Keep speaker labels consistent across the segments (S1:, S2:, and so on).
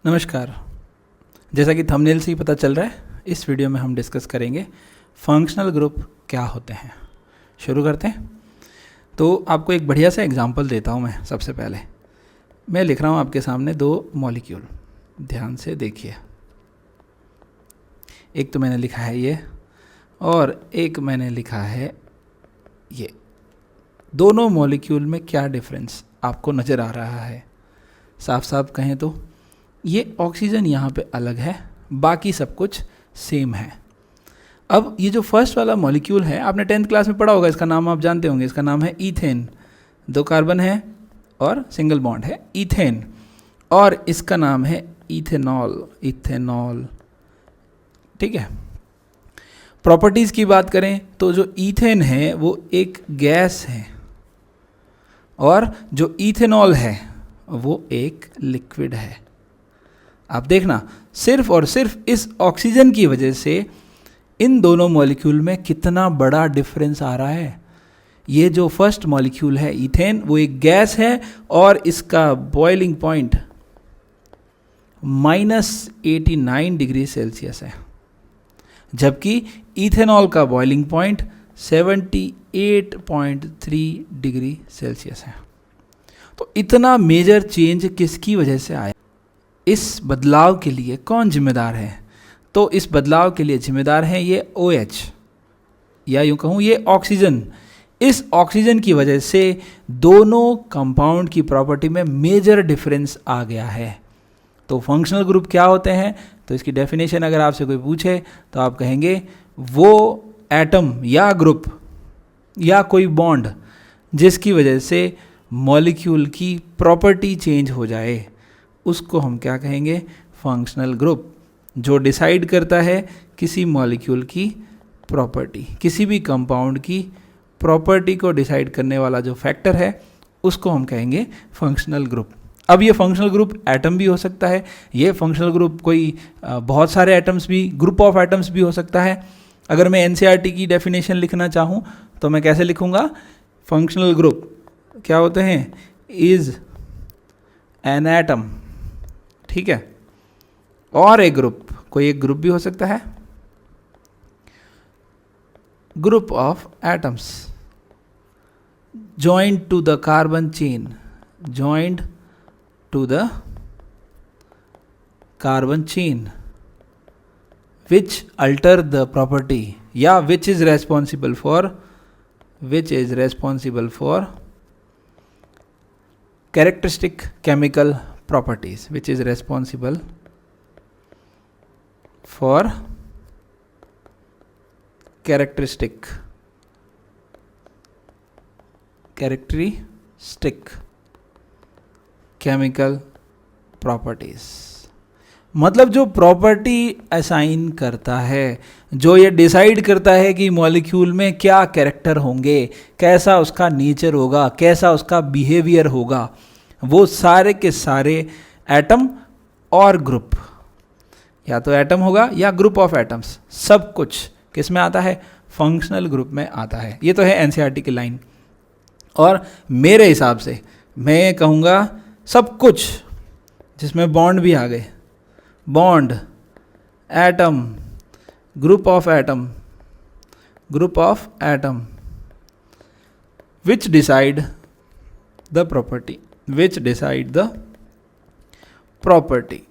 S1: नमस्कार। जैसा कि थंबनेल से ही पता चल रहा है, इस वीडियो में हम डिस्कस करेंगे फंक्शनल ग्रुप क्या होते हैं। शुरू करते हैं। तो आपको एक बढ़िया सा एग्जांपल देता हूँ। मैं सबसे पहले मैं लिख रहा हूँ आपके सामने दो मॉलिक्यूल, ध्यान से देखिए। एक तो मैंने लिखा है ये और एक मैंने लिखा है ये। दोनों मॉलिक्यूल में क्या डिफरेंस आपको नज़र आ रहा है? साफ साफ कहें तो ये ऑक्सीजन यहाँ पे अलग है, बाकी सब कुछ सेम है। अब ये जो फर्स्ट वाला मॉलिक्यूल है, आपने 10th क्लास में पढ़ा होगा, इसका नाम आप जानते होंगे। इसका नाम है ईथेन। 2 कार्बन है और सिंगल बॉन्ड है, ईथेन। और इसका नाम है इथेनॉल, इथेनॉल। ठीक है। प्रॉपर्टीज़ की बात करें तो जो ईथेन है वो एक गैस है और जो इथेनॉल है वो एक लिक्विड है। आप देखना, सिर्फ और सिर्फ इस ऑक्सीजन की वजह से इन दोनों मॉलिक्यूल में कितना बड़ा डिफरेंस आ रहा है। ये जो फर्स्ट मॉलिक्यूल है ईथेन, वो एक गैस है और इसका बॉइलिंग पॉइंट -89 डिग्री सेल्सियस है, जबकि इथेनॉल का बॉइलिंग पॉइंट 78.3 डिग्री सेल्सियस है। तो इतना मेजर चेंज किसकी वजह से आया? इस बदलाव के लिए कौन जिम्मेदार है? तो इस बदलाव के लिए जिम्मेदार है ये OH, या यूं कहूँ ये ऑक्सीजन। इस ऑक्सीजन की वजह से दोनों कंपाउंड की प्रॉपर्टी में मेजर डिफरेंस आ गया है। तो फंक्शनल ग्रुप क्या होते हैं? तो इसकी डेफिनेशन अगर आपसे कोई पूछे तो आप कहेंगे वो एटम या ग्रुप या कोई बॉन्ड जिसकी वजह से मॉलिक्यूल की प्रॉपर्टी चेंज हो जाए, उसको हम क्या कहेंगे? Functional group. जो डिसाइड करता है किसी मॉलिक्यूल की प्रॉपर्टी, किसी भी कंपाउंड की प्रॉपर्टी को डिसाइड करने वाला जो फैक्टर है, उसको हम कहेंगे फंक्शनल ग्रुप। अब ये फंक्शनल ग्रुप एटम भी हो सकता है, ये फंक्शनल ग्रुप कोई बहुत सारे एटम्स भी, ग्रुप ऑफ एटम्स भी हो सकता है। अगर मैं NCERT की डेफिनेशन लिखना चाहूँ तो मैं कैसे लिखूँगा? फंक्शनल ग्रुप क्या होते हैं? Is an atom. ठीक है। और एक ग्रुप, कोई एक ग्रुप भी हो सकता है, group of atoms joined to the carbon chain, joined to the carbon chain which alter the property, या which is responsible for characteristic chemical properties, which is responsible for characteristic chemical properties। मतलब जो property assign करता है, जो ये decide करता है कि मॉलिक्यूल में क्या कैरेक्टर होंगे, कैसा उसका नेचर होगा, कैसा उसका बिहेवियर होगा, वो सारे के सारे एटम और ग्रुप, या तो एटम होगा या ग्रुप ऑफ एटम्स, सब कुछ किस में आता है? फंक्शनल ग्रुप में आता है। ये तो है NCERT की लाइन। और मेरे हिसाब से मैं कहूँगा सब कुछ जिसमें बॉन्ड भी आ गए, bond, atom, group of atom which decide the property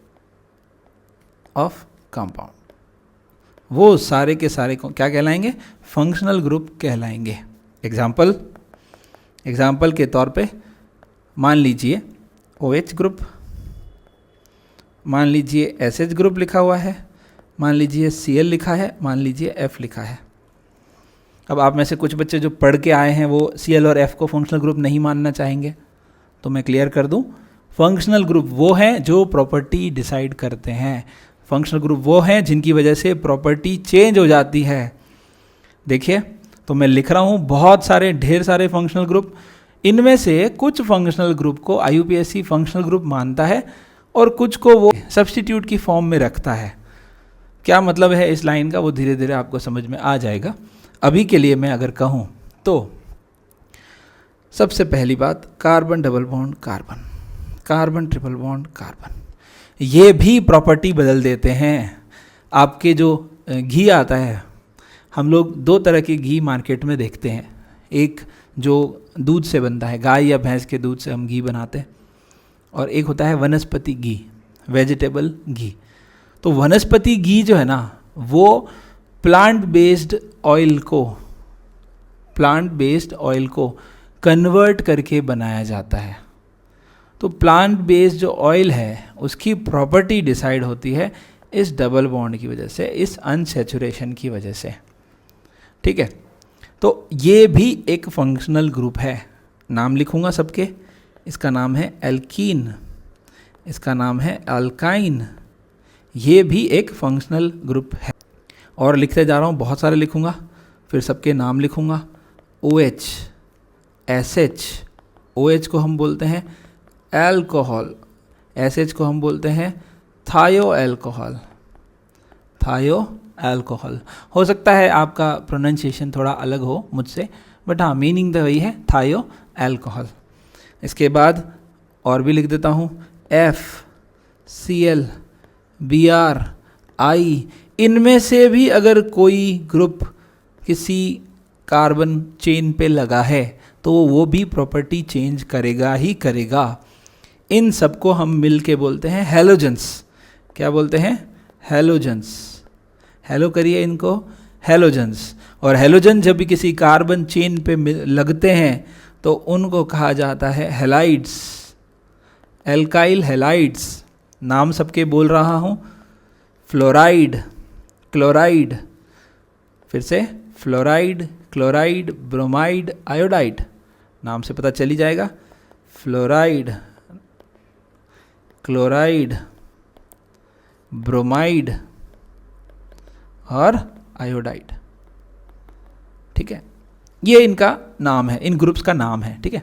S1: of compound, वो सारे के सारे को क्या कहलाएंगे? फंक्शनल ग्रुप कहलाएंगे। एग्जाम्पल के तौर पे मान लीजिए OH ग्रुप, मान लीजिए SH ग्रुप लिखा हुआ है, मान लीजिए Cl लिखा है, मान लीजिए F लिखा है। अब आप में से कुछ बच्चे जो पढ़ के आए हैं वो Cl और F को फंक्शनल ग्रुप नहीं मानना चाहेंगे, तो मैं क्लियर कर दूं, फंक्शनल ग्रुप वो हैं जो प्रॉपर्टी डिसाइड करते हैं। फंक्शनल ग्रुप वो हैं जिनकी वजह से प्रॉपर्टी चेंज हो जाती है। देखिए, तो मैं लिख रहा हूँ बहुत सारे, ढेर सारे फंक्शनल ग्रुप। इनमें से कुछ फंक्शनल ग्रुप को IUPAC फंक्शनल ग्रुप मानता है और कुछ को वो सब्स्टिट्यूट की फॉर्म में रखता है। क्या मतलब है इस लाइन का, वो धीरे धीरे आपको समझ में आ जाएगा। अभी के लिए मैं अगर कहूँ तो सबसे पहली बात, carbon double bond carbon, carbon triple bond carbon, ये भी प्रॉपर्टी बदल देते हैं। आपके जो घी आता है, हम लोग दो तरह के घी मार्केट में देखते हैं। एक जो दूध से बनता है, गाय या भैंस के दूध से हम घी बनाते हैं, और एक होता है वनस्पति घी, वेजिटेबल घी। तो वनस्पति घी जो है ना, वो प्लांट बेस्ड ऑयल को कन्वर्ट करके बनाया जाता है। तो प्लांट बेस्ड जो ऑयल है उसकी प्रॉपर्टी डिसाइड होती है इस डबल बॉन्ड की वजह से, इस अनसैचुरेशन की वजह से। ठीक है, तो ये भी एक फंक्शनल ग्रुप है। नाम लिखूंगा सबके। इसका नाम है एल्कीन, इसका नाम है अल्काइन। ये भी एक फंक्शनल ग्रुप है। और लिखते जा रहा हूँ, बहुत सारे लिखूंगा, फिर सबके नाम लिखूंगा। OH, SH, OH को हम बोलते हैं एल्कोहल, SH को हम बोलते हैं थायो एल्कोहल। हो सकता है आपका प्रोनाउंसिएशन थोड़ा अलग हो मुझसे, बट हाँ, मीनिंग तो वही है, थायो एल्कोहल। इसके बाद और भी लिख देता हूँ, FCl, Br, I। इनमें से भी अगर कोई ग्रुप किसी कार्बन चेन पे लगा है तो वो भी प्रॉपर्टी चेंज करेगा ही करेगा। इन सबको हम मिल के बोलते हैं हैलोजेंस। क्या बोलते हैं? हैलोजेंस। हेलो करिए इनको, हैलोजेंस। और हैलोजन जब भी किसी कार्बन चेन पे लगते हैं तो उनको कहा जाता है हैलाइड्स, एल्काइल हैलाइड्स। नाम सबके बोल रहा हूँ, फ्लोराइड, क्लोराइड, फिर से फ्लोराइड, क्लोराइड, ब्रोमाइड, आयोडाइड। नाम से पता चली जाएगा, फ्लोराइड, क्लोराइड, ब्रोमाइड और आयोडाइड। ठीक है, ये इनका नाम है, इन ग्रुप्स का नाम है। ठीक है,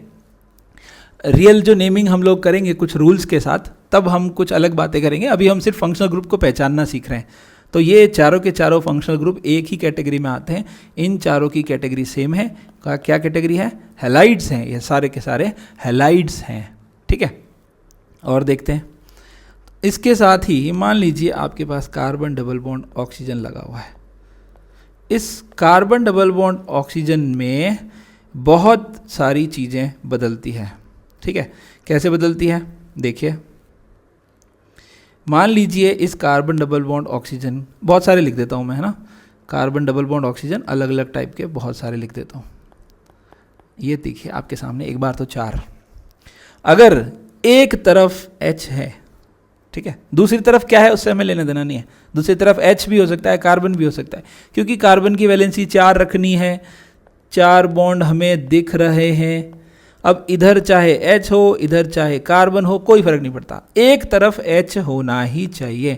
S1: रियल जो नेमिंग हम लोग करेंगे कुछ रूल्स के साथ, तब हम कुछ अलग बातें करेंगे। अभी हम सिर्फ फंक्शनल ग्रुप को पहचानना सीख रहे हैं। तो ये चारों के चारों फंक्शनल ग्रुप एक ही कैटेगरी में आते हैं। इन चारों की कैटेगरी सेम है। क्या कैटेगरी है? हैलाइड्स हैं। ये सारे के सारे हैलाइड्स हैं। ठीक है, और देखते हैं। इसके साथ ही मान लीजिए आपके पास कार्बन डबल बॉन्ड ऑक्सीजन लगा हुआ है। इस कार्बन डबल बॉन्ड ऑक्सीजन में बहुत सारी चीज़ें बदलती है। ठीक है, कैसे बदलती है देखिए। मान लीजिए इस कार्बन डबल बॉन्ड ऑक्सीजन, बहुत सारे लिख देता हूँ मैं, है ना। कार्बन डबल बॉन्ड ऑक्सीजन अलग अलग टाइप के बहुत सारे लिख देता हूँ। ये देखिए आपके सामने, एक बार तो 4। अगर एक तरफ H है, ठीक है, दूसरी तरफ क्या है उससे हमें लेना देना नहीं है। दूसरी तरफ H भी हो सकता है, कार्बन भी हो सकता है, क्योंकि कार्बन की वैलेंसी 4 रखनी है। 4 बॉन्ड हमें दिख रहे हैं। अब इधर चाहे H हो, इधर चाहे कार्बन हो, कोई फर्क नहीं पड़ता, एक तरफ H होना ही चाहिए।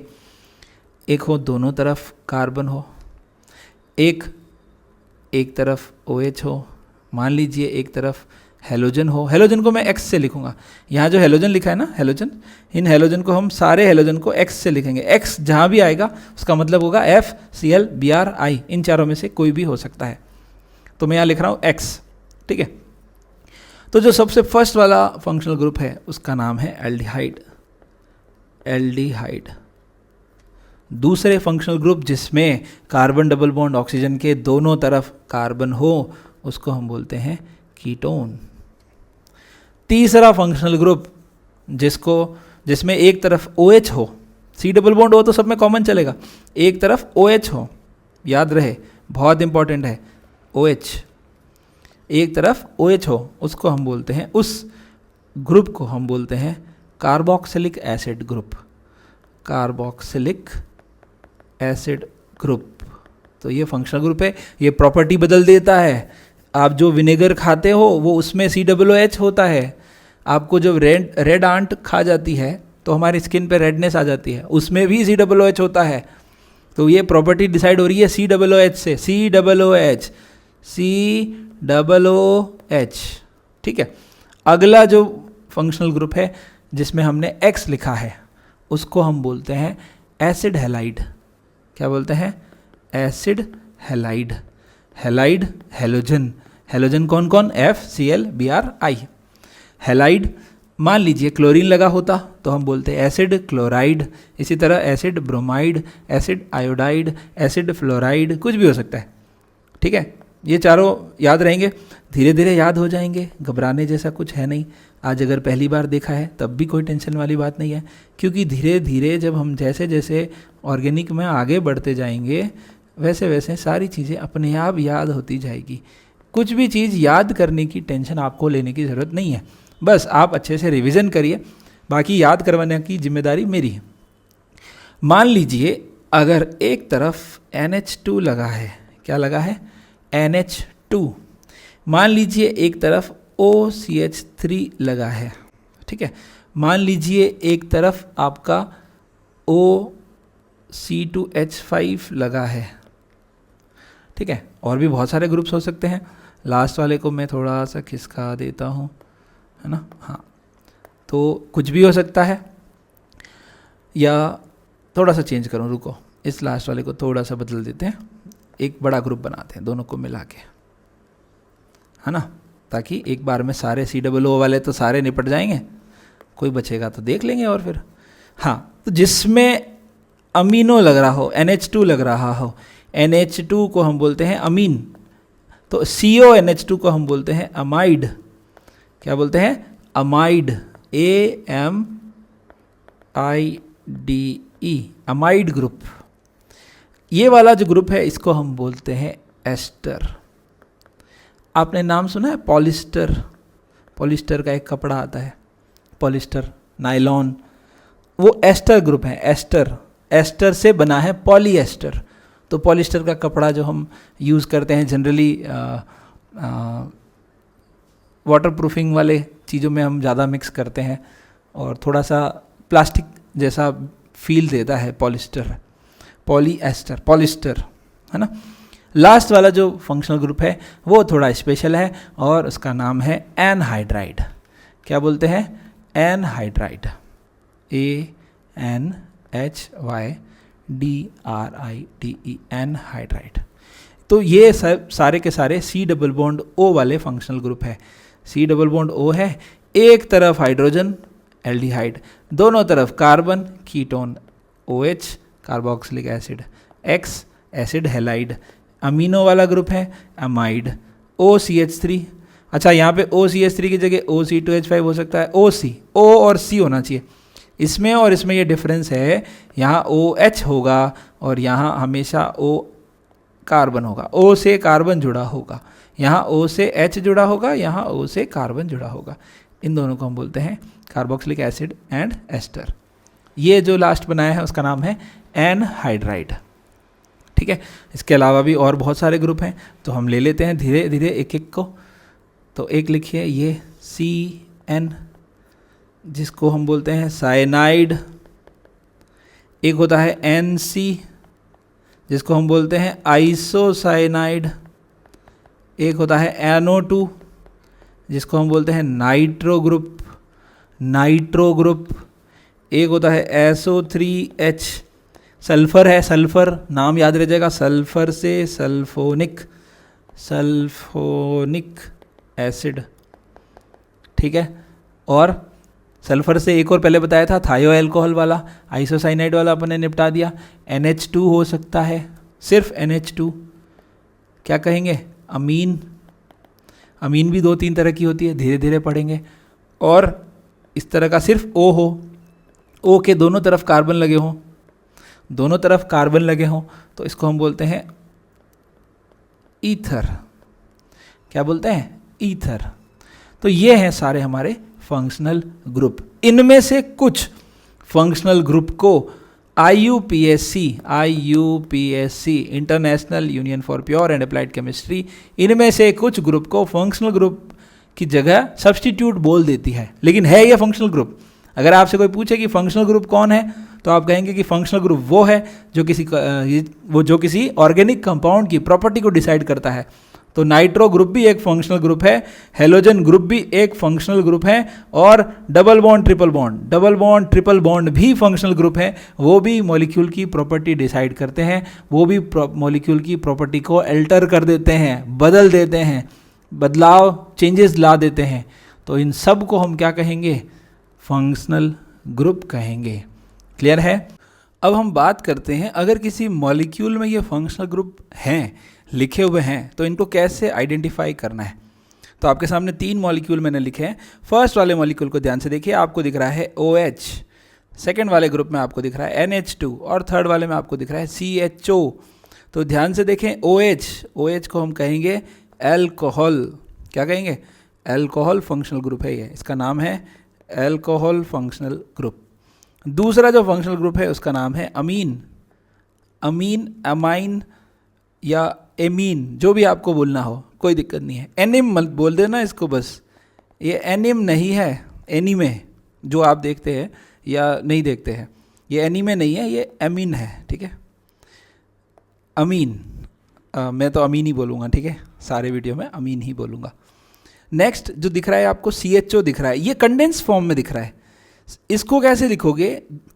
S1: एक हो दोनों तरफ कार्बन हो, एक तरफ OH हो। मान लीजिए एक तरफ हेलोजन हो। हेलोजन को मैं X से लिखूंगा। यहाँ जो हेलोजन लिखा है ना, हेलोजन, इन हेलोजन को हम सारे हेलोजन को X से लिखेंगे। X जहाँ भी आएगा उसका मतलब होगा FCl, Br, I। इन चारों में से कोई भी हो सकता है। तो मैं यहाँ लिख रहा हूँ X। ठीक है, तो जो सबसे फर्स्ट वाला फंक्शनल ग्रुप है उसका नाम है एल्डिहाइड। एल्डिहाइड। दूसरे फंक्शनल ग्रुप जिसमें कार्बन डबल बॉन्ड ऑक्सीजन के दोनों तरफ कार्बन हो उसको हम बोलते हैं कीटोन। तीसरा फंक्शनल ग्रुप जिसमें एक तरफ OH हो, C डबल बॉन्ड हो तो सब में कॉमन चलेगा, एक तरफ OH हो, याद रहे बहुत इंपॉर्टेंट है, OH, एक तरफ OH हो, उसको हम बोलते हैं, उस ग्रुप को हम बोलते हैं carboxylic acid group. Carboxylic acid group. तो ये फंक्शनल ग्रुप है, ये प्रॉपर्टी बदल देता है। आप जो विनेगर खाते हो वो उसमें COOH होता है। आपको जब रेड आंट खा जाती है तो हमारी स्किन पे रेडनेस आ जाती है, उसमें भी COOH होता है। तो ये प्रॉपर्टी डिसाइड हो रही है COOH से, COOH। ठीक है, अगला जो फंक्शनल ग्रुप है जिसमें हमने X लिखा है उसको हम बोलते हैं एसिड हैलाइड। क्या बोलते हैं? Acid halide. Halide halogen. Halogen कौन कौन? FCl, Br, I। हैलाइड मान लीजिए क्लोरीन लगा होता तो हम बोलते एसिड क्लोराइड, इसी तरह acid bromide, acid iodide, acid fluoride, कुछ भी हो सकता है। ठीक है, ये चारों याद रहेंगे, धीरे धीरे याद हो जाएंगे, घबराने जैसा कुछ है नहीं। आज अगर पहली बार देखा है तब भी कोई टेंशन वाली बात नहीं है, क्योंकि धीरे धीरे जब हम जैसे जैसे ऑर्गेनिक में आगे बढ़ते जाएंगे वैसे वैसे सारी चीज़ें अपने आप याद होती जाएगी। कुछ भी चीज़ याद करने की टेंशन आपको लेने की ज़रूरत नहीं है, बस आप अच्छे से रिवीजन करिए, बाकी याद करवाने की जिम्मेदारी मेरी है। मान लीजिए अगर एक तरफ NH2 लगा है, क्या लगा है? NH2। मान लीजिए एक तरफ OCH3 लगा है, ठीक है। मान लीजिए एक तरफ आपका OC2H5 लगा है, ठीक है। और भी बहुत सारे ग्रुप्स हो सकते हैं, लास्ट वाले को मैं थोड़ा सा खिसका देता हूँ, है ना। हाँ, तो कुछ भी हो सकता है, या थोड़ा सा चेंज करूँ, रुको, इस लास्ट वाले को थोड़ा सा बदल देते हैं, एक बड़ा ग्रुप बनाते हैं दोनों को मिला के, है ना, ताकि एक बार में सारे COO वाले तो सारे निपट जाएंगे, कोई बचेगा तो देख लेंगे। और फिर हाँ, तो जिसमें अमीनो लग रहा हो, NH2 लग रहा हो, NH2 को हम बोलते हैं अमीन, तो CONH2 को हम बोलते हैं अमाइड। क्या बोलते हैं? Amide, AMIDE, amide group. ये वाला जो ग्रुप है इसको हम बोलते हैं एस्टर। आपने नाम सुना है पॉलिस्टर? पॉलिस्टर का एक कपड़ा आता है, पॉलिस्टर, नायलॉन, वो एस्टर ग्रुप है। एस्टर, एस्टर से बना है पॉलीएस्टर। तो पॉलिस्टर का कपड़ा जो हम यूज़ करते हैं जनरली वाटर प्रूफिंग वाले चीज़ों में हम ज़्यादा मिक्स करते हैं, और थोड़ा सा प्लास्टिक जैसा फील देता है पॉलिस्टर, पॉलीएस्टर, पॉलिस्टर, है ना। लास्ट वाला जो फंक्शनल ग्रुप है वो थोड़ा स्पेशल है, और उसका नाम है एनहाइड्राइड। क्या बोलते हैं? Anhydride, ANHYDRIDE, anhydride. तो ये सब सारे के सारे C+O वाले फंक्शनल ग्रुप है। C+O है, एक तरफ हाइड्रोजन एल्डिहाइड, दोनों तरफ carbon ketone OH carboxylic acid, X acid halide, amino वाला ग्रुप है अमाइड, OCH3। अच्छा, यहाँ पे OCH3 की जगह OC2H5 हो सकता है, OC, O और C होना चाहिए इसमें, और इसमें ये डिफरेंस है, यहाँ OH होगा और यहाँ हमेशा O कार्बन होगा, O से कार्बन जुड़ा होगा, यहाँ O से H जुड़ा होगा, यहाँ O से कार्बन जुड़ा होगा। इन दोनों को हम बोलते हैं कार्बोक्सिलिक एसिड एंड एस्टर। ये जो लास्ट बनाया है उसका नाम है एनहाइड्राइड, ठीक है। इसके अलावा भी और बहुत सारे ग्रुप हैं, तो हम ले लेते हैं धीरे धीरे एक एक को। तो एक लिखिए, ये CN जिसको हम बोलते हैं साइनाइड, एक होता है NC जिसको हम बोलते हैं आइसोसाइनाइड, एक होता है NO2 जिसको हम बोलते हैं नाइट्रो ग्रुप, नाइट्रो ग्रुप, एक होता है SO3H, सल्फर है, सल्फर नाम याद रह जाएगा, सल्फर से सल्फोनिक, सल्फोनिक एसिड, ठीक है। और सल्फर से एक और पहले बताया था थायो एल्कोहल वाला, आइसोसाइनाइड वाला अपन ने निपटा दिया। NH2 हो सकता है, सिर्फ NH2, क्या कहेंगे? अमीन, अमीन भी 2-3 तरह की होती है, धीरे धीरे पढ़ेंगे। और इस तरह का सिर्फ O हो, O के दोनों तरफ कार्बन लगे हों, दोनों तरफ कार्बन लगे हों, तो इसको हम बोलते हैं ईथर। क्या बोलते हैं? ईथर। तो ये हैं सारे हमारे फंक्शनल ग्रुप। इनमें से कुछ फंक्शनल ग्रुप को IUPAC, international union for pure and applied chemistry, इनमें से कुछ ग्रुप को फंक्शनल ग्रुप की जगह सब्स्टिट्यूट बोल देती है, लेकिन है यह फंक्शनल ग्रुप। अगर आपसे कोई पूछे कि फंक्शनल ग्रुप कौन है, तो आप कहेंगे कि फंक्शनल ग्रुप वो है जो किसी ऑर्गेनिक कंपाउंड की प्रॉपर्टी को डिसाइड करता है। तो नाइट्रो ग्रुप भी एक फंक्शनल ग्रुप है, हेलोजन ग्रुप भी एक फंक्शनल ग्रुप है, और डबल बॉन्ड ट्रिपल बॉन्ड भी फंक्शनल ग्रुप है। वो भी मॉलिक्यूल की प्रॉपर्टी डिसाइड करते हैं, वो भी मॉलिक्यूल की प्रॉपर्टी को अल्टर कर देते हैं, बदल देते हैं, बदलाव, चेंजेस ला देते हैं। तो इन सब को हम क्या कहेंगे? फंक्शनल ग्रुप कहेंगे। क्लियर है? अब हम बात करते हैं, अगर किसी मॉलिक्यूल में ये फंक्शनल ग्रुप हैं, लिखे हुए हैं, तो इनको कैसे आइडेंटिफाई करना है। तो आपके सामने 3 मॉलिक्यूल मैंने लिखे हैं। फर्स्ट वाले मॉलिक्यूल को ध्यान से देखिए, आपको दिख रहा है OH, सेकेंड वाले ग्रुप में आपको दिख रहा है NH2 और थर्ड वाले में आपको दिख रहा है CHO। तो ध्यान से देखें, OH को हम कहेंगे एल्कोहल। क्या कहेंगे? एल्कोहल फंक्शनल ग्रुप है ये, इसका नाम है एल्कोहल फंक्शनल ग्रुप। दूसरा जो फंक्शनल ग्रुप है उसका नाम है अमीन। अमाइन या एमीन, जो भी आपको बोलना हो, कोई दिक्कत नहीं है। एनिम मत बोल देना इसको बस, ये एनिम नहीं है, एनीमे जो आप देखते हैं या नहीं देखते हैं, ये एनीमे नहीं है, ये अमीन है। ठीक है, अमीन। मैं तो अमीन ही बोलूँगा, ठीक है, सारे वीडियो में अमीन ही बोलूँगा। नेक्स्ट जो दिख रहा है आपको CHO दिख रहा है, ये कंडेंस फॉर्म में दिख रहा है। इसको कैसे लिखोगे?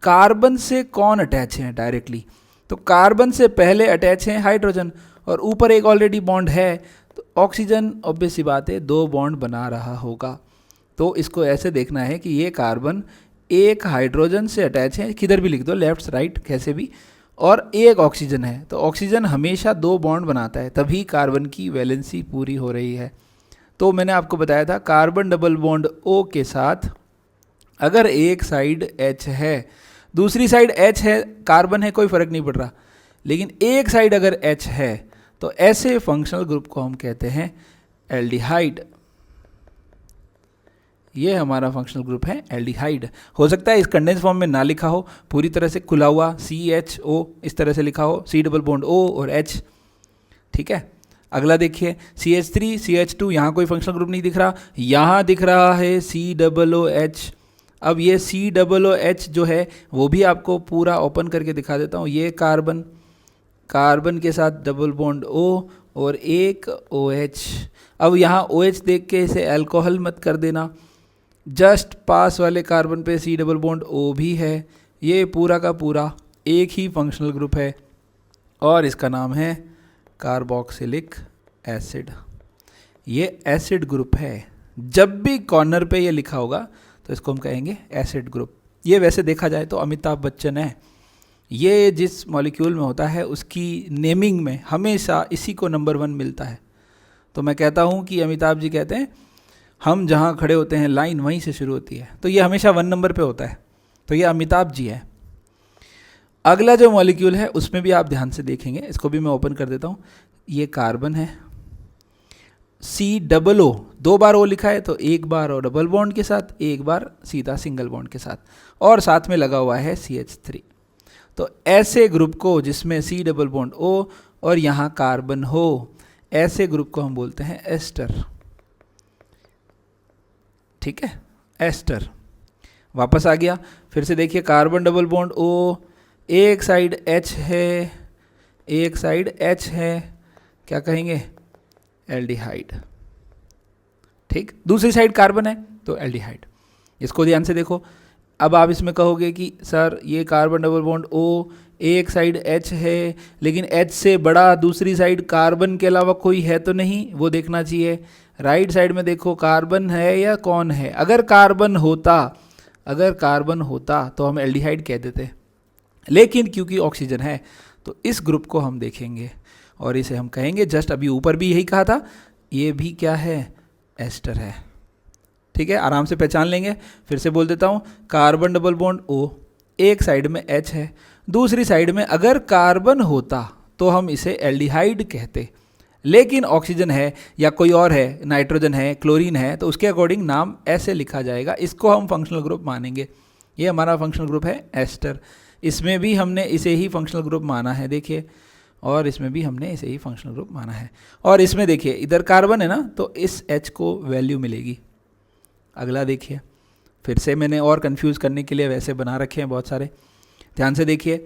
S1: कार्बन से कौन अटैच है डायरेक्टली, तो कार्बन से पहले अटैच है हाइड्रोजन और ऊपर एक ऑलरेडी बॉन्ड है, तो ऑक्सीजन ऑब्वियस सी बात है 2 बॉन्ड बना रहा होगा। तो इसको ऐसे देखना है कि ये कार्बन एक हाइड्रोजन से अटैच है, किधर भी लिख दो, लेफ्ट राइट कैसे भी, और एक ऑक्सीजन है। तो ऑक्सीजन हमेशा 2 बॉन्ड बनाता है, तभी कार्बन की वैलेंसी पूरी हो रही है। तो मैंने आपको बताया था कार्बन डबल बॉन्ड O के साथ अगर एक साइड H है, दूसरी साइड H है, कार्बन है, कोई फर्क नहीं पड़ रहा, लेकिन एक साइड अगर H है, तो ऐसे फंक्शनल ग्रुप को हम कहते हैं एल्डिहाइड। ये हमारा फंक्शनल ग्रुप है एल्डिहाइड। हो सकता है इस कंडेंस फॉर्म में ना लिखा हो, पूरी तरह से खुला हुआ CHO इस तरह से लिखा हो, C डबल बॉन्ड O और H। ठीक है, अगला देखिए CH3 CH2, यहाँ कोई फंक्शनल ग्रुप नहीं दिख रहा, यहाँ दिख रहा है COOH। अब ये COOH जो है वो भी आपको पूरा ओपन करके दिखा देता हूँ। ये कार्बन के साथ डबल बॉन्ड O और एक OH। अब यहाँ OH देख के इसे अल्कोहल मत कर देना, जस्ट पास वाले कार्बन पे C डबल बॉन्ड O भी है। ये पूरा का पूरा एक ही फंक्शनल ग्रुप है और इसका नाम है कार्बोक्सिलिक एसिड। ये एसिड ग्रुप है। जब भी कॉर्नर पे ये लिखा होगा तो इसको हम कहेंगे एसिड ग्रुप। ये वैसे देखा जाए तो अमिताभ बच्चन है, ये जिस मॉलिक्यूल में होता है उसकी नेमिंग में हमेशा इसी को नंबर 1 मिलता है। तो मैं कहता हूँ कि अमिताभ जी कहते हैं हम जहाँ खड़े होते हैं लाइन वहीं से शुरू होती है, तो ये हमेशा 1 नंबर पे होता है, तो ये अमिताभ जी है। अगला जो मॉलिक्यूल है उसमें भी आप ध्यान से देखेंगे, इसको भी मैं ओपन कर देता हूँ। ये कार्बन है, COO 2 बार O लिखा है, तो एक बार और डबल बॉन्ड के साथ, एक बार सीधा सिंगल बॉन्ड के साथ, और साथ में लगा हुआ है CH3। तो ऐसे ग्रुप को जिसमें C डबल बॉन्ड O और यहाँ कार्बन हो, ऐसे ग्रुप को हम बोलते हैं एस्टर। ठीक है, एस्टर। वापस आ गया, फिर से देखिए कार्बन डबल बॉन्ड O, एक साइड H है, एक साइड H है, क्या कहेंगे? एल्डिहाइड। ठीक, दूसरी साइड कार्बन है तो एल्डिहाइड। इसको ध्यान से देखो। अब आप इसमें कहोगे कि सर ये कार्बन डबल बॉन्ड O, एक साइड H है, लेकिन H से बड़ा दूसरी साइड कार्बन के अलावा कोई है तो नहीं, वो देखना चाहिए। राइट साइड में देखो कार्बन है या कौन है। अगर कार्बन होता तो हम एल्डिहाइड कह देते, लेकिन क्योंकि ऑक्सीजन है तो इस ग्रुप को हम देखेंगे और इसे हम कहेंगे, जस्ट अभी ऊपर भी यही कहा था, ये भी क्या है? एस्टर है। ठीक है, आराम से पहचान लेंगे। फिर से बोल देता हूँ, कार्बन डबल बॉन्ड O, एक साइड में H है, दूसरी साइड में अगर कार्बन होता तो हम इसे एल्डिहाइड कहते, लेकिन ऑक्सीजन है या कोई और है, नाइट्रोजन है, क्लोरीन है, तो उसके अकॉर्डिंग नाम ऐसे लिखा जाएगा। इसको हम फंक्शनल ग्रुप मानेंगे। ये हमारा फंक्शनल ग्रुप है एस्टर। इसमें भी हमने इसे ही फंक्शनल ग्रुप माना है, देखिए, और इसमें भी हमने इसे ही फंक्शनल ग्रुप माना है। और इसमें देखिए इधर कार्बन है ना, तो इस H को वैल्यू मिलेगी। अगला देखिए, फिर से मैंने और कंफ्यूज करने के लिए वैसे बना रखे हैं बहुत सारे, ध्यान से देखिए।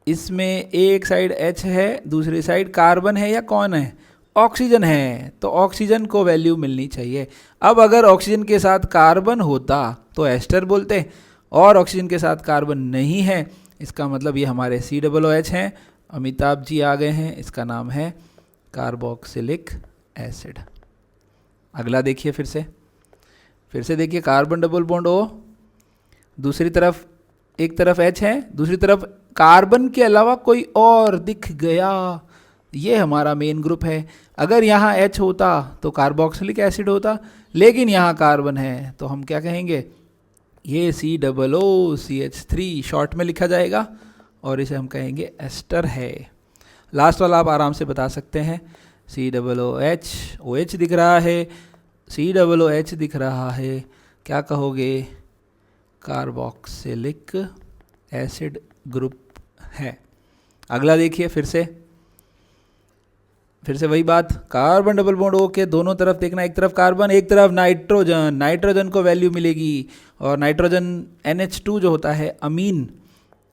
S1: इसमें एक साइड H है, दूसरी साइड कार्बन है या कौन है? ऑक्सीजन है, तो ऑक्सीजन को वैल्यू मिलनी चाहिए। अब अगर ऑक्सीजन के साथ कार्बन होता तो एस्टर बोलते, और ऑक्सीजन के साथ कार्बन नहीं है, इसका मतलब ये हमारे COOH हैं। अमिताभ जी आ गए हैं, इसका नाम है कार्बोक्सिलिक एसिड। अगला देखिए, फिर से देखिए कार्बन डबल बॉन्ड O, दूसरी तरफ एक तरफ H है, दूसरी तरफ कार्बन के अलावा कोई और दिख गया, ये हमारा मेन ग्रुप है। अगर यहाँ H होता तो कार्बोक्सिलिक एसिड होता, लेकिन यहाँ कार्बन है तो हम क्या कहेंगे, ये COOCH3 शॉर्ट में लिखा जाएगा और इसे हम कहेंगे एस्टर है। लास्ट वाला आप आराम से बता सकते हैं, COOH, OH दिख रहा है, COOH दिख रहा है, क्या कहोगे, कार्बोक्सिलिक एसिड ग्रुप है। अगला देखिए, फिर से वही बात, कार्बन डबल बॉन्ड O के दोनों तरफ देखना, एक तरफ कार्बन एक तरफ नाइट्रोजन, नाइट्रोजन को वैल्यू मिलेगी, और नाइट्रोजन NH2 जो होता है अमीन,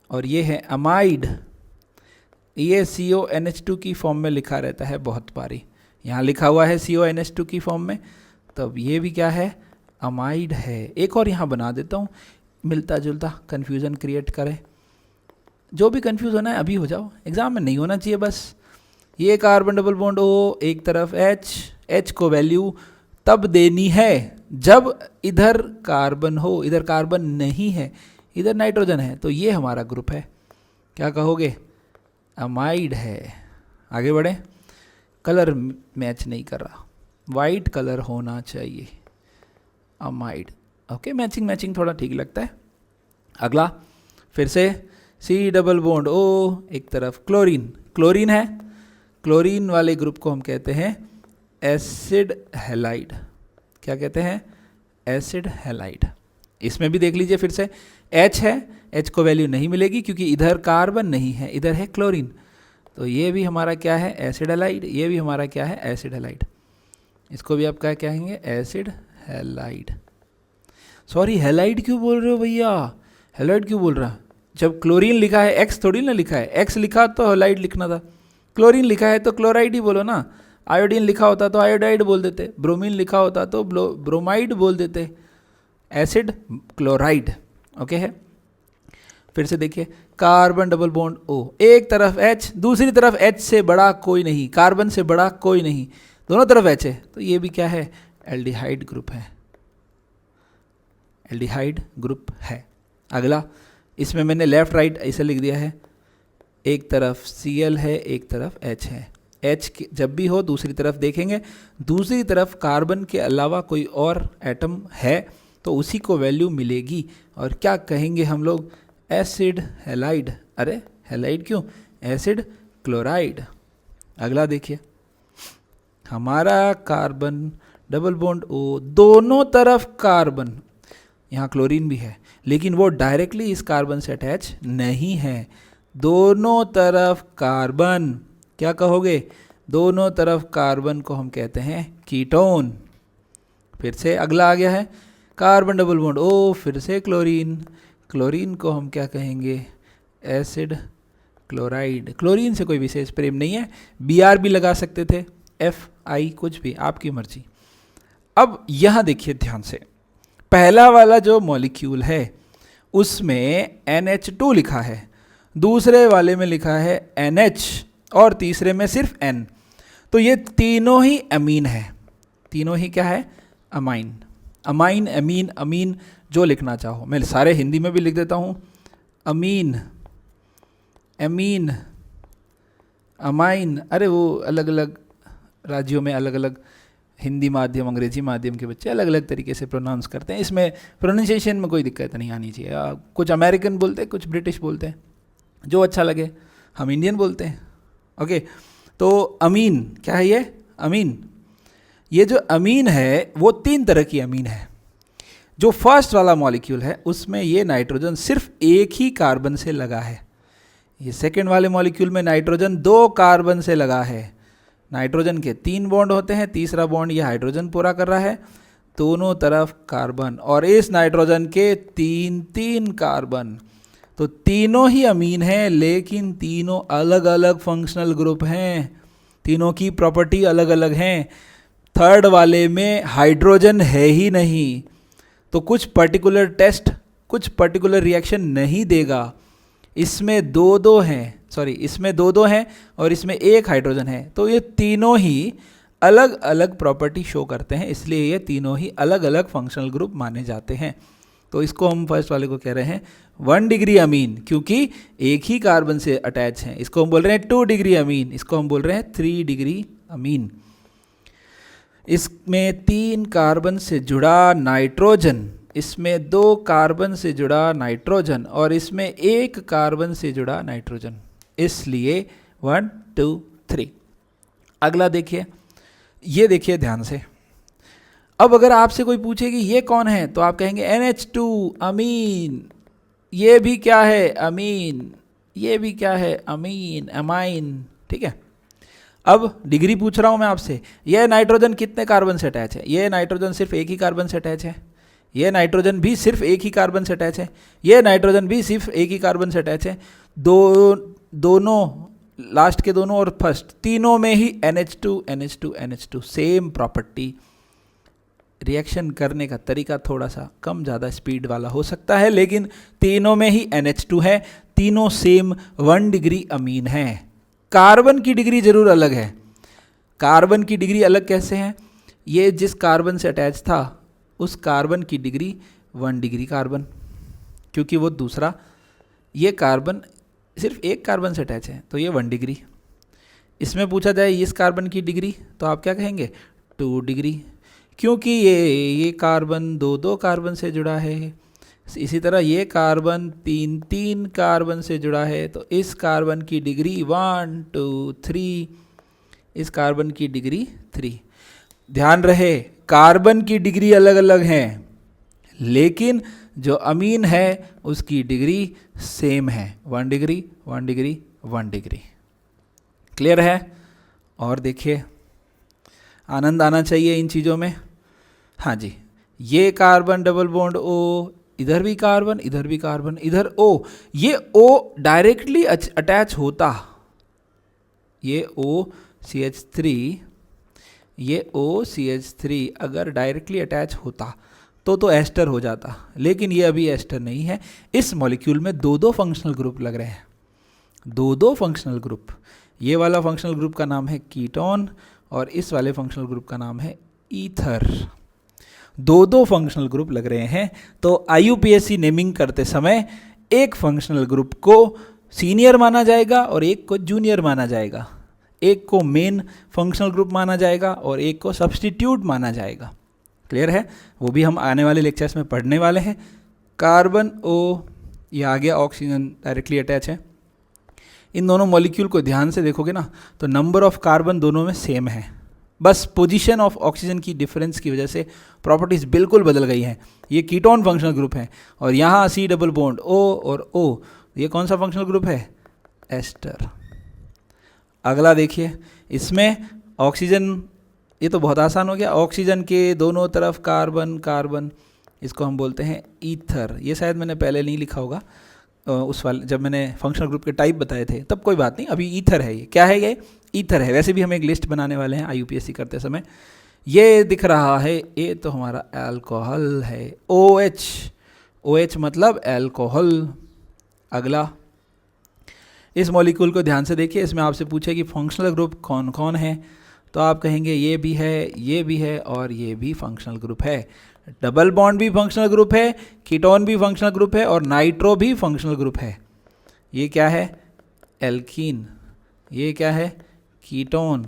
S1: और ये है अमाइड, ये CONH2 की फॉर्म में लिखा रहता है बहुत बारी, यहाँ लिखा हुआ है CONH2 की फॉर्म में, तब ये भी क्या है, अमाइड है। एक और यहाँ बना देता हूँ, मिलता जुलता, कन्फ्यूज़न क्रिएट करे, जो भी कन्फ्यूज़ होना है अभी हो जाओ, एग्ज़ाम में नहीं होना चाहिए बस। ये कार्बन डबल बॉन्ड O, एक तरफ H को वैल्यू तब देनी है जब इधर कार्बन हो, इधर कार्बन नहीं है, इधर नाइट्रोजन है, तो ये हमारा ग्रुप है, क्या कहोगे, अमाइड है। आगे बढ़े, कलर मैच नहीं कर रहा, वाइट कलर होना चाहिए, अमाइड, ओके, मैचिंग थोड़ा ठीक लगता है। अगला फिर से C डबल बॉन्ड O, एक तरफ क्लोरीन है, क्लोरीन वाले ग्रुप को हम कहते हैं एसिड हैलाइड, क्या कहते हैं, एसिड हैलाइड। इसमें भी देख लीजिए, फिर से H है, H को वैल्यू नहीं मिलेगी क्योंकि इधर कार्बन नहीं है, इधर है क्लोरीन, तो ये भी हमारा क्या है, एसिड हैलाइड, ये भी हमारा क्या है, एसिड हैलाइड, इसको भी आप क्या कहेंगे, एसिड हैलाइड। सॉरी, हैलाइड क्यों बोल रहे हो भैया, हैलाइड क्यों बोल रहा, जब क्लोरीन लिखा है, एक्स थोड़ी ना लिखा है, एक्स लिखा तो हैलाइड लिखना था, क्लोरीन लिखा है तो क्लोराइड ही बोलो ना, आयोडीन लिखा होता तो आयोडाइड बोल देते, ब्रोमीन लिखा होता तो ब्रोमाइड बोल देते, एसिड क्लोराइड, ओके है। फिर से देखिए, कार्बन डबल बॉन्ड O, एक तरफ H, दूसरी तरफ H से बड़ा कोई नहीं, कार्बन से बड़ा कोई नहीं, दोनों तरफ H है, तो ये भी क्या है, एल्डिहाइड ग्रुप है, एल्डिहाइड ग्रुप है। अगला, इसमें मैंने लेफ्ट राइट ऐसे लिख दिया है, एक तरफ Cl है, एक तरफ H है, H जब भी हो दूसरी तरफ देखेंगे, दूसरी तरफ कार्बन के अलावा कोई और एटम है तो उसी को वैल्यू मिलेगी, और क्या कहेंगे हम लोग, एसिड हैलाइड। अरे हैलाइड क्यों, एसिड क्लोराइड। अगला देखिए, हमारा कार्बन डबल बॉन्ड O, दोनों तरफ कार्बन, यहाँ क्लोरीन भी है लेकिन वो डायरेक्टली इस कार्बन से अटैच नहीं है, दोनों तरफ कार्बन, क्या कहोगे, दोनों तरफ कार्बन को हम कहते हैं कीटोन। फिर से अगला आ गया है, कार्बन डबल बॉन्ड O, फिर से क्लोरीन को हम क्या कहेंगे, एसिड क्लोराइड। क्लोरीन से कोई विशेष प्रेम नहीं है, Br भी लगा सकते थे, Fi कुछ भी, आपकी मर्जी। अब यहाँ देखिए ध्यान से, पहला वाला जो मॉलिक्यूल है उसमें NH2 लिखा है, दूसरे वाले में लिखा है NH, और तीसरे में सिर्फ N, तो ये तीनों ही अमीन है, तीनों ही क्या है, अमाइन, अमीन, जो लिखना चाहो, मैं सारे हिंदी में भी लिख देता हूँ, अमीन, अमाइन। अरे वो अलग अलग राज्यों में अलग अलग, हिंदी माध्यम अंग्रेजी माध्यम के बच्चे अलग अलग तरीके से प्रोनाउंस करते हैं, इसमें प्रोनाउंसिएशन में कोई दिक्कत नहीं आनी चाहिए। कुछ अमेरिकन बोलते हैं, कुछ ब्रिटिश बोलते हैं, जो अच्छा लगे, हम इंडियन बोलते हैं, ओके। तो अमीन क्या है, ये अमीन, ये जो अमीन है वो 3 तरह की अमीन है। जो फर्स्ट वाला मॉलिक्यूल है उसमें ये नाइट्रोजन सिर्फ एक ही कार्बन से लगा है, ये सेकेंड वाले मॉलिक्यूल में नाइट्रोजन 2 कार्बन से लगा है, नाइट्रोजन के 3 बॉन्ड होते हैं, तीसरा बॉन्ड ये हाइड्रोजन पूरा कर रहा है, दोनों तरफ कार्बन, और इस नाइट्रोजन के 3 कार्बन, तो तीनों ही अमीन हैं लेकिन तीनों अलग अलग फंक्शनल ग्रुप हैं, तीनों की प्रॉपर्टी अलग अलग हैं। थर्ड वाले में हाइड्रोजन है ही नहीं, तो कुछ पर्टिकुलर टेस्ट, कुछ पर्टिकुलर रिएक्शन नहीं देगा। इसमें दो हैं और इसमें 1 हाइड्रोजन है, तो ये तीनों ही अलग अलग प्रॉपर्टी शो करते हैं, इसलिए ये तीनों ही अलग अलग फंक्शनल ग्रुप माने जाते हैं। तो इसको हम फर्स्ट वाले को कह रहे हैं 1 डिग्री अमीन, क्योंकि एक ही कार्बन से अटैच हैं। इसको हम बोल रहे हैं 2 डिग्री अमीन, इसको हम बोल रहे हैं 3 डिग्री अमीन। इसमें 3 कार्बन से जुड़ा नाइट्रोजन, इसमें 2 कार्बन से जुड़ा नाइट्रोजन और इसमें 1 कार्बन से जुड़ा नाइट्रोजन, इसलिए 1 2 3। अगला देखिए, ये देखिए ध्यान से। अब अगर आपसे कोई पूछे कि ये कौन है, तो आप कहेंगे NH2 अमीन। ये भी क्या है? अमीन। ये भी क्या है? अमीन, अमाइन। ठीक है। अब डिग्री पूछ रहा हूं मैं आपसे, ये नाइट्रोजन कितने कार्बन से अटैच है? ये नाइट्रोजन सिर्फ एक ही कार्बन से अटैच है। ये नाइट्रोजन भी सिर्फ एक ही कार्बन से अटैच है। ये नाइट्रोजन भी सिर्फ एक ही कार्बन से अटैच है। दोनों लास्ट के दोनों और फर्स्ट तीनों में ही NH2 NH2 NH2 same property. Reaction करने का तरीका थोड़ा सा कम ज़्यादा स्पीड वाला हो सकता है, लेकिन तीनों में ही NH2 है, तीनों सेम 1 डिग्री अमीन है। कार्बन की डिग्री जरूर अलग है। कार्बन की डिग्री अलग कैसे है? ये जिस कार्बन से अटैच था उस कार्बन की डिग्री 1 डिग्री कार्बन, क्योंकि वो दूसरा, ये कार्बन सिर्फ एक कार्बन से अटैच है तो ये 1 डिग्री। इसमें पूछा जाए इस कार्बन की डिग्री, तो आप क्या कहेंगे? 2 डिग्री, क्योंकि ये कार्बन 2 कार्बन से जुड़ा है। इसी तरह ये कार्बन 3 कार्बन से जुड़ा है, तो इस कार्बन की डिग्री 1 2 3, इस कार्बन की डिग्री 3। ध्यान रहे, कार्बन की डिग्री अलग अलग हैं, लेकिन जो अमीन है उसकी डिग्री सेम है, 1 डिग्री 1 डिग्री 1 डिग्री। क्लियर है? और देखिए, आनंद आना चाहिए इन चीज़ों में। हाँ जी, ये कार्बन डबल बॉन्ड O, इधर भी कार्बन, इधर भी कार्बन, इधर O, ये O डायरेक्टली अटैच होता, ये OCH3, ये OCH3 अगर डायरेक्टली अटैच होता तो एस्टर हो जाता, लेकिन ये अभी एस्टर नहीं है। इस मॉलिक्यूल में 2 फंक्शनल ग्रुप लग रहे हैं, 2 फंक्शनल ग्रुप। ये वाला फंक्शनल ग्रुप का नाम है कीटोन और इस वाले फंक्शनल ग्रुप का नाम है ईथर। 2 फंक्शनल ग्रुप लग रहे हैं। तो IUPAC नेमिंग करते समय एक फंक्शनल ग्रुप को सीनियर माना जाएगा और एक को जूनियर माना जाएगा, एक को मेन फंक्शनल ग्रुप माना जाएगा और एक को सब्स्टिट्यूट माना जाएगा। क्लियर है? वो भी हम आने वाले लेक्चर्स में पढ़ने वाले हैं। कार्बन O, ये आ गया, ऑक्सीजन डायरेक्टली अटैच है। इन दोनों मॉलिक्यूल को ध्यान से देखोगे ना, तो नंबर ऑफ कार्बन दोनों में सेम है, बस पोजीशन ऑफ ऑक्सीजन की डिफरेंस की वजह से प्रॉपर्टीज़ बिल्कुल बदल गई हैं। ये कीटोन फंक्शनल ग्रुप है और यहाँ C डबल बॉन्ड O और O, ये कौन सा फंक्शनल ग्रुप है? एस्टर। अगला देखिए, इसमें ऑक्सीजन, ये तो बहुत आसान हो गया, ऑक्सीजन के दोनों तरफ कार्बन कार्बन, इसको हम बोलते हैं ईथर। ये शायद मैंने पहले नहीं लिखा होगा, उस वाले जब मैंने फंक्शनल ग्रुप के टाइप बताए थे तब, कोई बात नहीं, अभी ईथर है। ये क्या है? ये ईथर है। वैसे भी हम एक लिस्ट बनाने वाले हैं IUPAC करते समय। ये दिख रहा है, ये तो हमारा अल्कोहल है, OH मतलब अल्कोहल। अगला, इस मॉलिक्यूल को ध्यान से देखिए, इसमें आपसे पूछे कि फंक्शनल ग्रुप कौन कौन है, तो आप कहेंगे ये भी है, ये भी है और ये भी फंक्शनल ग्रुप है। डबल बॉन्ड भी फंक्शनल ग्रुप है, कीटोन भी फंक्शनल ग्रुप है और नाइट्रो भी फंक्शनल ग्रुप है। ये क्या है? एल्कीन। ये क्या है? कीटोन।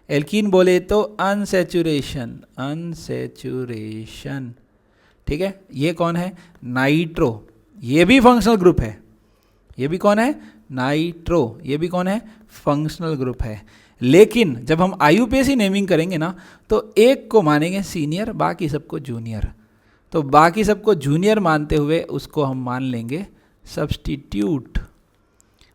S1: एल्कीन बोले तो अनसैचुरेशन, अनसैचुरेशन। ठीक है। ये कौन है? नाइट्रो। ये भी फंक्शनल ग्रुप है। ये भी कौन है? नाइट्रो। ये भी कौन है? फंक्शनल ग्रुप है। लेकिन जब हम IUPAC नेमिंग करेंगे ना, तो एक को मानेंगे सीनियर, बाकी सबको जूनियर। तो बाकी सबको जूनियर मानते हुए उसको हम मान लेंगे सब्स्टिट्यूट।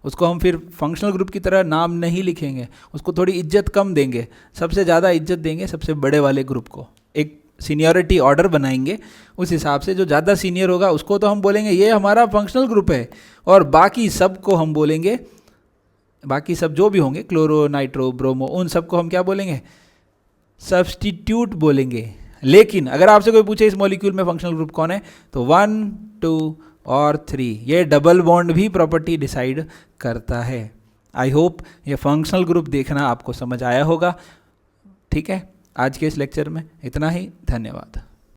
S1: उसको हम फिर फंक्शनल ग्रुप की तरह नाम नहीं लिखेंगे, उसको थोड़ी इज्जत कम देंगे, सबसे ज़्यादा इज्जत देंगे सबसे बड़े वाले ग्रुप को। एक सीनियरिटी ऑर्डर बनाएंगे, उस हिसाब से जो ज़्यादा सीनियर होगा उसको तो हम बोलेंगे ये हमारा फंक्शनल ग्रुप है, और बाकी सब को हम बोलेंगे, बाकी सब जो भी होंगे क्लोरो, नाइट्रो, ब्रोमो, उन सबको हम क्या बोलेंगे? सब्स्टिट्यूट बोलेंगे। लेकिन अगर आपसे कोई पूछे इस मॉलिक्यूल में फंक्शनल ग्रुप कौन है, तो 1, 2 और 3, ये डबल बॉन्ड भी प्रॉपर्टी डिसाइड करता है। आई होप ये फंक्शनल ग्रुप देखना आपको समझ आया होगा। ठीक है, आज के इस लेक्चर में इतना ही। धन्यवाद।